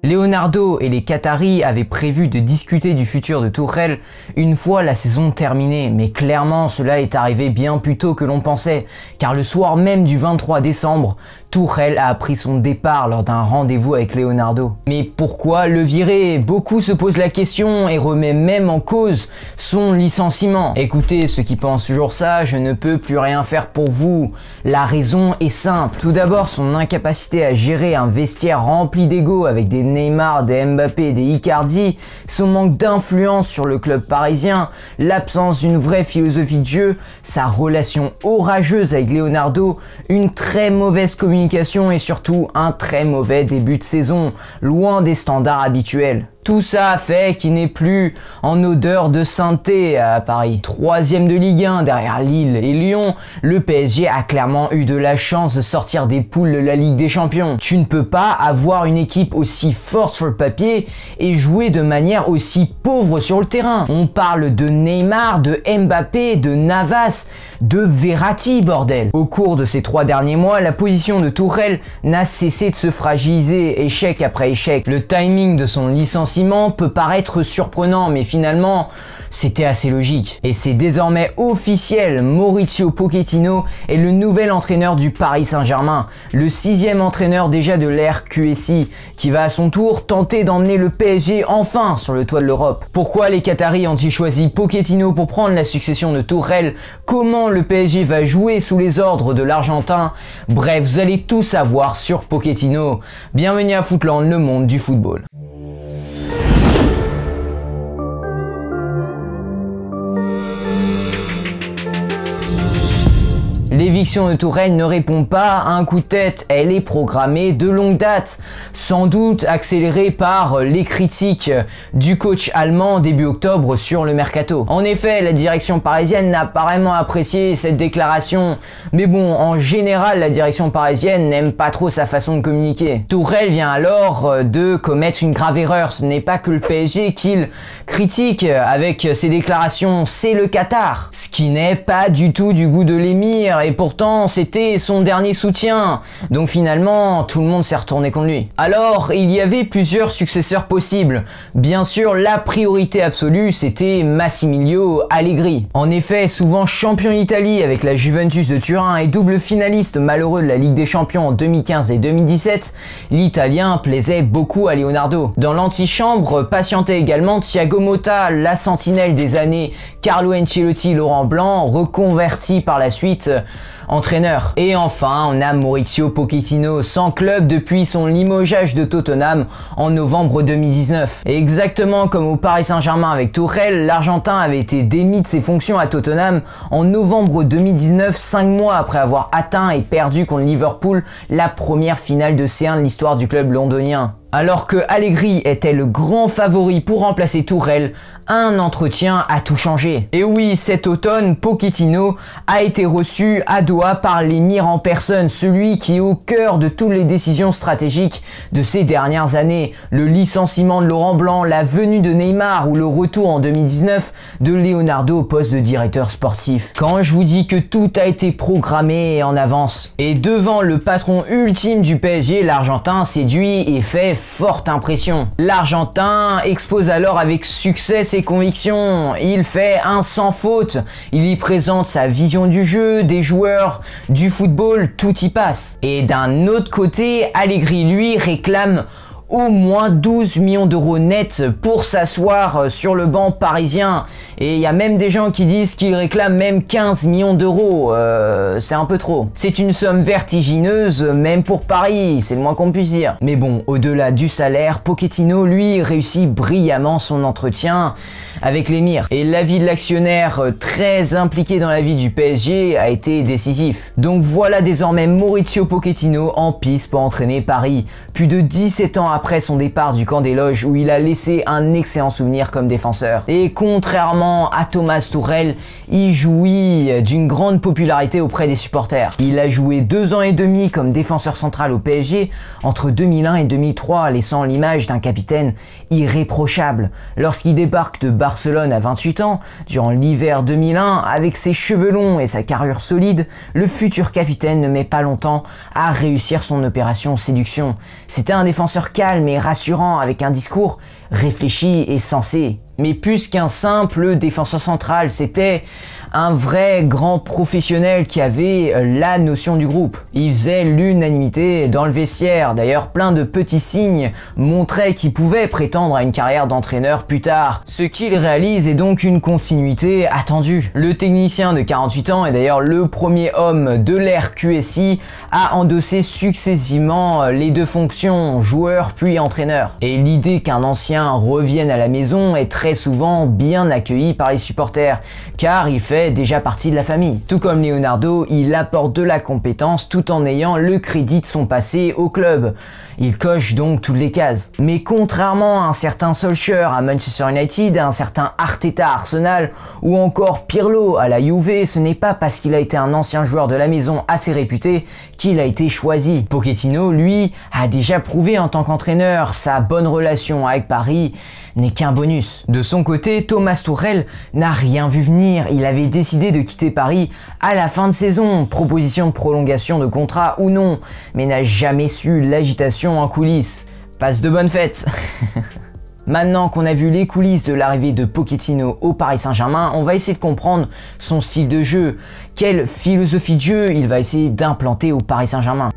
Leonardo et les Qataris avaient prévu de discuter du futur de Tuchel une fois la saison terminée, mais clairement cela est arrivé bien plus tôt que l'on pensait, car le soir même du 23 décembre, Tuchel a appris son départ lors d'un rendez-vous avec Leonardo. Mais pourquoi le virer? Beaucoup se posent la question et remet même en cause son licenciement. Écoutez, ceux qui pensent toujours ça, je ne peux plus rien faire pour vous. La raison est simple. Tout d'abord, son incapacité à gérer un vestiaire rempli d'ego avec des Neymar, des Mbappé, des Icardi, son manque d'influence sur le club parisien, l'absence d'une vraie philosophie de jeu, sa relation orageuse avec Leonardo, une très mauvaise communication et surtout un très mauvais début de saison, loin des standards habituels. Tout ça a fait qu'il n'est plus en odeur de sainteté à Paris. 3e de Ligue 1 derrière Lille et Lyon, le PSG a clairement eu de la chance de sortir des poules de la Ligue des Champions. Tu ne peux pas avoir une équipe aussi forte sur le papier et jouer de manière aussi pauvre sur le terrain. On parle de Neymar, de Mbappé, de Navas, de Verratti, bordel. Au cours de ces 3 derniers mois, la position de Tuchel n'a cessé de se fragiliser, échec après échec. Le timing de son licenciement peut paraître surprenant, mais finalement, c'était assez logique. Et c'est désormais officiel, Mauricio Pochettino est le nouvel entraîneur du Paris Saint-Germain, le 6e entraîneur déjà de l'ère QSI, qui va à son tour tenter d'emmener le PSG enfin sur le toit de l'Europe. Pourquoi les Qataris ont-ils choisi Pochettino pour prendre la succession de Tuchel? Comment le PSG va jouer sous les ordres de l'Argentin? Bref, vous allez tout savoir sur Pochettino. Bienvenue à Footland, le monde du football. L'éviction de Tuchel ne répond pas à un coup de tête, elle est programmée de longue date, sans doute accélérée par les critiques du coach allemand début octobre sur le mercato. En effet, la direction parisienne n'a pas vraiment apprécié cette déclaration, mais bon, en général, la direction parisienne n'aime pas trop sa façon de communiquer. Tuchel vient alors de commettre une grave erreur, ce n'est pas que le PSG qu'il critique avec ses déclarations, c'est le Qatar, ce qui n'est pas du tout du goût de l'émir. Et pourtant c'était son dernier soutien, donc finalement tout le monde s'est retourné contre lui. Alors il y avait plusieurs successeurs possibles. Bien sûr la priorité absolue c'était Massimiliano Allegri. En effet souvent champion d'Italie avec la Juventus de Turin et double finaliste malheureux de la Ligue des Champions en 2015 et 2017, l'Italien plaisait beaucoup à Leonardo. Dans l'antichambre patientait également Thiago Motta, la sentinelle des années Carlo Ancelotti, Laurent Blanc, reconverti par la suite entraîneur. Et enfin, on a Mauricio Pochettino, sans club depuis son limogeage de Tottenham en novembre 2019. Et exactement comme au Paris Saint-Germain avec Tuchel, l'Argentin avait été démis de ses fonctions à Tottenham en novembre 2019, 5 mois après avoir atteint et perdu contre Liverpool la première finale de C1 de l'histoire du club londonien. Alors que Allegri était le grand favori pour remplacer Tuchel, un entretien a tout changé. Et oui, cet automne, Pochettino a été reçu à Doha par l'émir en personne, celui qui est au cœur de toutes les décisions stratégiques de ces dernières années. Le licenciement de Laurent Blanc, la venue de Neymar ou le retour en 2019 de Leonardo au poste de directeur sportif. Quand je vous dis que tout a été programmé en avance. Et devant le patron ultime du PSG, l'Argentin séduit et fait forte impression. L'Argentin expose alors avec succès ses convictions, il fait un sans faute, il y présente sa vision du jeu, des joueurs, du football, tout y passe. Et d'un autre côté, Allegri lui réclame au moins 12 millions d'euros nets pour s'asseoir sur le banc parisien. Et il y a même des gens qui disent qu'ils réclament même 15 millions d'euros. C'est un peu trop. C'est une somme vertigineuse, même pour Paris, c'est le moins qu'on puisse dire. Mais bon, au-delà du salaire, Pochettino, lui, réussit brillamment son entretien avec l'émir. Et l'avis de l'actionnaire, très impliqué dans la vie du PSG, a été décisif. Donc voilà désormais Mauricio Pochettino en piste pour entraîner Paris. Plus de 17 ans après son départ du camp des loges où il a laissé un excellent souvenir comme défenseur. Et contrairement à Thomas Tuchel, il jouit d'une grande popularité auprès des supporters. Il a joué 2 ans et demi comme défenseur central au PSG entre 2001 et 2003, laissant l'image d'un capitaine irréprochable. Lorsqu'il débarque de Barcelone à 28 ans, durant l'hiver 2001, avec ses cheveux longs et sa carrure solide, le futur capitaine ne met pas longtemps à réussir son opération séduction. C'était un défenseur calme calme et rassurant avec un discours réfléchi et sensé. Mais plus qu'un simple défenseur central, c'était un vrai grand professionnel qui avait la notion du groupe. Il faisait l'unanimité dans le vestiaire. D'ailleurs, plein de petits signes montraient qu'il pouvait prétendre à une carrière d'entraîneur plus tard. Ce qu'il réalise est donc une continuité attendue. Le technicien de 48 ans est d'ailleurs le premier homme de l'ère QSI à endosser successivement les deux fonctions, joueur puis entraîneur. Et l'idée qu'un ancien revienne à la maison est très souvent bien accueillie par les supporters, car il fait déjà partie de la famille. Tout comme Leonardo, il apporte de la compétence tout en ayant le crédit de son passé au club. Il coche donc toutes les cases. Mais contrairement à un certain Solskjaer à Manchester United, à un certain Arteta à Arsenal ou encore Pirlo à la Juve, ce n'est pas parce qu'il a été un ancien joueur de la maison assez réputé qu'il a été choisi. Pochettino, lui, a déjà prouvé en tant qu'entraîneur. Sa bonne relation avec Paris n'est qu'un bonus. De son côté, Thomas Tuchel n'a rien vu venir. Il avait décidé de quitter Paris à la fin de saison, proposition de prolongation de contrat ou non, mais n'a jamais su l'agitation en coulisses. Passe de bonnes fêtes. Maintenant qu'on a vu les coulisses de l'arrivée de Pochettino au Paris Saint-Germain, on va essayer de comprendre son style de jeu, quelle philosophie de jeu il va essayer d'implanter au Paris Saint-Germain.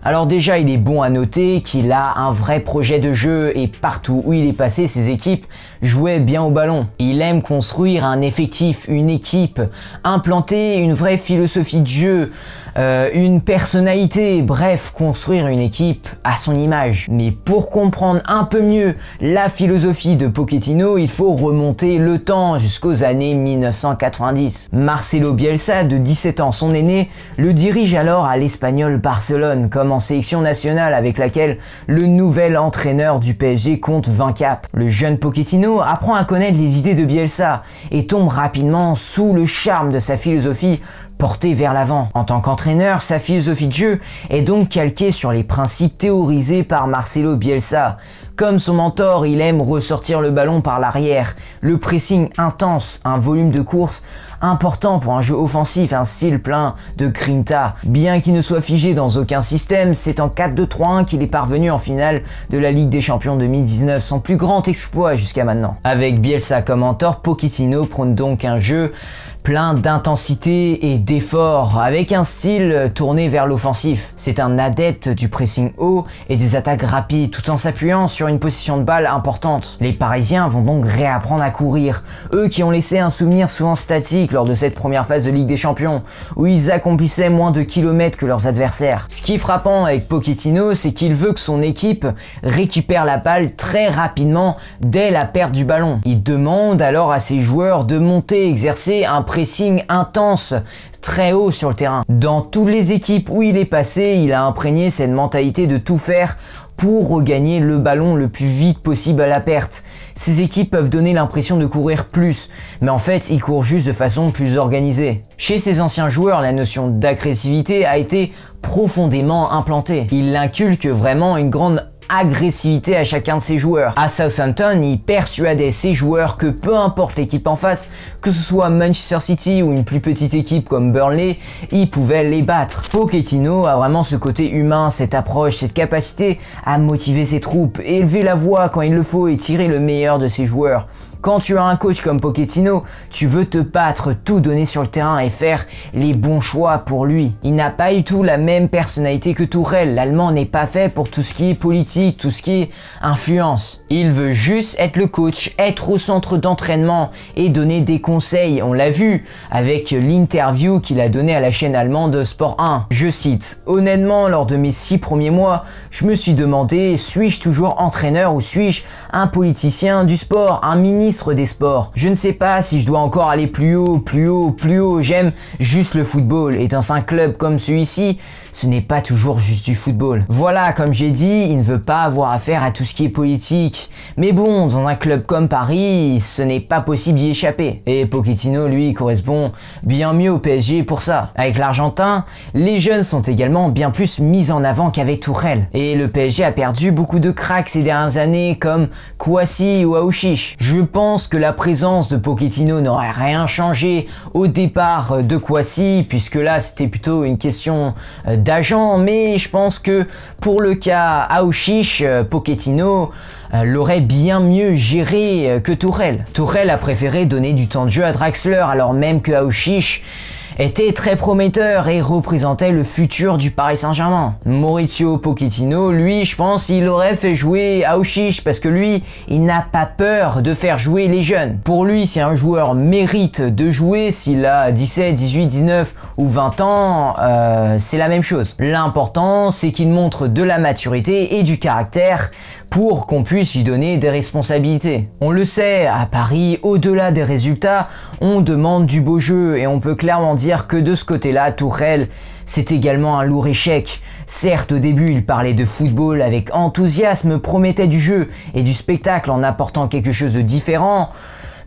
Alors déjà, il est bon à noter qu'il a un vrai projet de jeu et partout où il est passé, ses équipes jouaient bien au ballon. Il aime construire un effectif, une équipe, implanter une vraie philosophie de jeu, une personnalité, bref, construire une équipe à son image. Mais pour comprendre un peu mieux la philosophie de Pochettino, il faut remonter le temps jusqu'aux années 1990. Marcelo Bielsa, de 17 ans, son aîné, le dirige alors à l'Espagnol Barcelone, comme en sélection nationale avec laquelle le nouvel entraîneur du PSG compte 20 caps. Le jeune Pochettino apprend à connaître les idées de Bielsa et tombe rapidement sous le charme de sa philosophie portée vers l'avant. En tant qu'entraîneur, sa philosophie de jeu est donc calquée sur les principes théorisés par Marcelo Bielsa. Comme son mentor, il aime ressortir le ballon par l'arrière, le pressing intense, un volume de course important pour un jeu offensif, un style plein de grinta. Bien qu'il ne soit figé dans aucun système, c'est en 4-2-3-1 qu'il est parvenu en finale de la Ligue des Champions 2019, son plus grand exploit jusqu'à maintenant. Avec Bielsa comme mentor, Pochettino prône donc un jeu plein d'intensité et d'effort, avec un style tourné vers l'offensif. C'est un adepte du pressing haut et des attaques rapides, tout en s'appuyant sur une position de balle importante. Les Parisiens vont donc réapprendre à courir, eux qui ont laissé un souvenir souvent statique lors de cette première phase de Ligue des Champions, où ils accomplissaient moins de kilomètres que leurs adversaires. Ce qui est frappant avec Pochettino, c'est qu'il veut que son équipe récupère la balle très rapidement dès la perte du ballon. Il demande alors à ses joueurs de monter, exercer un pressing intense, très haut sur le terrain. Dans toutes les équipes où il est passé, il a imprégné cette mentalité de tout faire pour regagner le ballon le plus vite possible à la perte. Ces équipes peuvent donner l'impression de courir plus, mais en fait, ils courent juste de façon plus organisée. Chez ces anciens joueurs, la notion d'agressivité a été profondément implantée. Il inculque vraiment une grande agressivité à chacun de ses joueurs. À Southampton, il persuadait ses joueurs que peu importe l'équipe en face, que ce soit Manchester City ou une plus petite équipe comme Burnley, il pouvait les battre. Pochettino a vraiment ce côté humain, cette approche, cette capacité à motiver ses troupes, élever la voix quand il le faut et tirer le meilleur de ses joueurs. Quand tu as un coach comme Pochettino, tu veux te battre, tout donner sur le terrain et faire les bons choix pour lui. Il n'a pas du tout la même personnalité que Tuchel. L'Allemand n'est pas fait pour tout ce qui est politique, tout ce qui est influence. Il veut juste être le coach, être au centre d'entraînement et donner des conseils. On l'a vu avec l'interview qu'il a donnée à la chaîne allemande Sport 1. Je cite: « Honnêtement, lors de mes 6 premiers mois, je me suis demandé, suis-je toujours entraîneur ou suis-je un politicien du sport, un ministre des sports. Je ne sais pas si je dois encore aller plus haut, plus haut, plus haut. J'aime juste le football. Et dans un club comme celui-ci, ce n'est pas toujours juste du football. » Voilà, comme j'ai dit, il ne veut pas avoir affaire à tout ce qui est politique. Mais bon, dans un club comme Paris, ce n'est pas possible d'y échapper. Et Pochettino, lui, correspond bien mieux au PSG pour ça. Avec l'Argentin, les jeunes sont également bien plus mis en avant qu'avec Tuchel. Et le PSG a perdu beaucoup de cracks ces dernières années comme Kouassi ou Aouchiche. Je pense que la présence de Pochettino n'aurait rien changé au départ de Kwasi, puisque là c'était plutôt une question d'agent, mais je pense que pour le cas Aouchiche, Pochettino l'aurait bien mieux géré que Tourelle. Tourelle a préféré donner du temps de jeu à Draxler, alors même que Aouchiche était très prometteur et représentait le futur du Paris Saint-Germain. Mauricio Pochettino, lui, je pense, il aurait fait jouer Aouchiche parce que lui, il n'a pas peur de faire jouer les jeunes. Pour lui, si un joueur mérite de jouer, s'il a 17, 18, 19 ou 20 ans, c'est la même chose. L'important, c'est qu'il montre de la maturité et du caractère pour qu'on puisse lui donner des responsabilités. On le sait, à Paris, au-delà des résultats, on demande du beau jeu et on peut clairement dire que de ce côté-là, Tourelle, c'est également un lourd échec. Certes, au début, il parlait de football avec enthousiasme, promettait du jeu et du spectacle en apportant quelque chose de différent,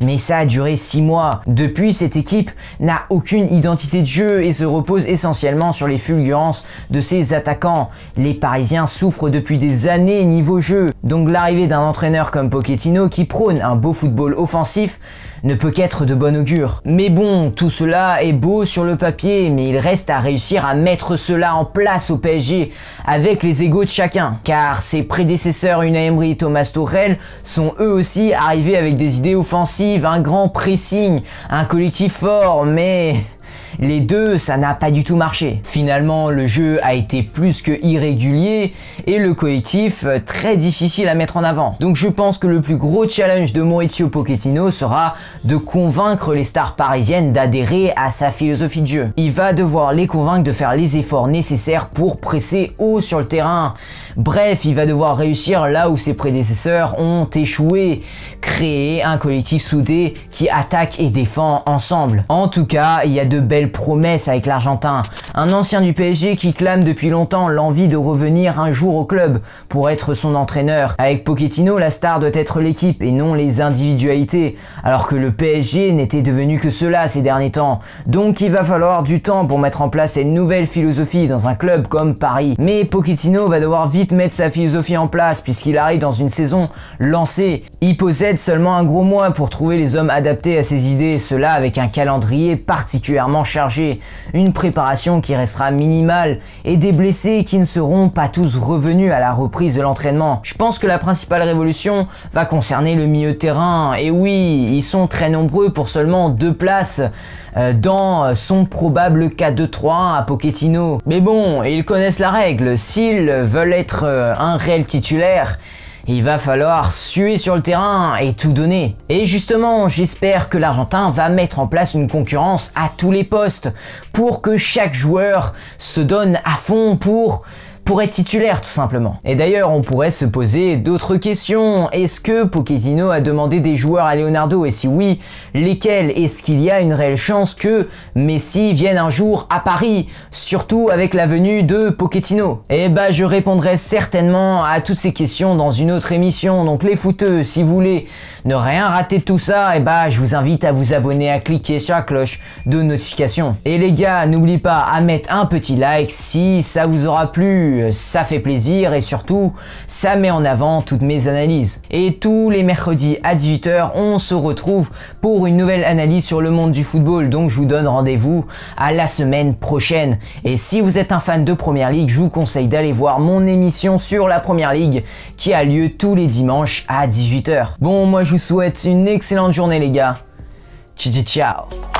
mais ça a duré 6 mois. Depuis, cette équipe n'a aucune identité de jeu et se repose essentiellement sur les fulgurances de ses attaquants. Les Parisiens souffrent depuis des années niveau jeu, donc l'arrivée d'un entraîneur comme Pochettino qui prône un beau football offensif ne peut qu'être de bon augure. Mais bon, tout cela est beau sur le papier, mais il reste à réussir à mettre cela en place au PSG avec les égos de chacun. Car ses prédécesseurs Unai Emery et Thomas Tuchel sont eux aussi arrivés avec des idées offensives, un grand pressing, un collectif fort, mais les deux, ça n'a pas du tout marché. Finalement, le jeu a été plus que irrégulier et le collectif très difficile à mettre en avant. Donc je pense que le plus gros challenge de Mauricio Pochettino sera de convaincre les stars parisiennes d'adhérer à sa philosophie de jeu. Il va devoir les convaincre de faire les efforts nécessaires pour presser haut sur le terrain. Bref, il va devoir réussir là où ses prédécesseurs ont échoué, créer un collectif soudé qui attaque et défend ensemble. En tout cas, il y a de belles promesses avec l'Argentin, un ancien du PSG qui clame depuis longtemps l'envie de revenir un jour au club pour être son entraîneur. Avec Pochettino, la star doit être l'équipe et non les individualités, alors que le PSG n'était devenu que cela ces derniers temps. Donc il va falloir du temps pour mettre en place une nouvelle philosophie dans un club comme Paris. Mais Pochettino va devoir vite mettre sa philosophie en place puisqu'il arrive dans une saison lancée. Il possède seulement un gros mois pour trouver les hommes adaptés à ses idées, cela avec un calendrier particulièrement chargé, une préparation qui restera minimale et des blessés qui ne seront pas tous revenus à la reprise de l'entraînement. Je pense que la principale révolution va concerner le milieu de terrain, et oui, ils sont très nombreux pour seulement 2 places dans son probable 4-2-3-1 à Pochettino. Mais bon, ils connaissent la règle, s'ils veulent être un réel titulaire, il va falloir suer sur le terrain et tout donner. Et justement, j'espère que l'Argentin va mettre en place une concurrence à tous les postes pour que chaque joueur se donne à fond pour être titulaire tout simplement. Et d'ailleurs, on pourrait se poser d'autres questions. Est-ce que Pochettino a demandé des joueurs à Leonardo? Et si oui, lesquels? Est-ce qu'il y a une réelle chance que Messi vienne un jour à Paris, surtout avec la venue de Pochettino? Et bah, je répondrai certainement à toutes ces questions dans une autre émission. Donc les footeux, si vous voulez ne rien rater de tout ça, et bah, je vous invite à vous abonner, à cliquer sur la cloche de notification. Et les gars, n'oubliez pas à mettre un petit like si ça vous aura plu. Ça fait plaisir et surtout, ça met en avant toutes mes analyses. Et tous les mercredis à 18 h, on se retrouve pour une nouvelle analyse sur le monde du football. Donc je vous donne rendez-vous à la semaine prochaine. Et si vous êtes un fan de Première Ligue, je vous conseille d'aller voir mon émission sur la Première Ligue qui a lieu tous les dimanches à 18 h. Bon, moi je vous souhaite une excellente journée les gars. Ciao ciao.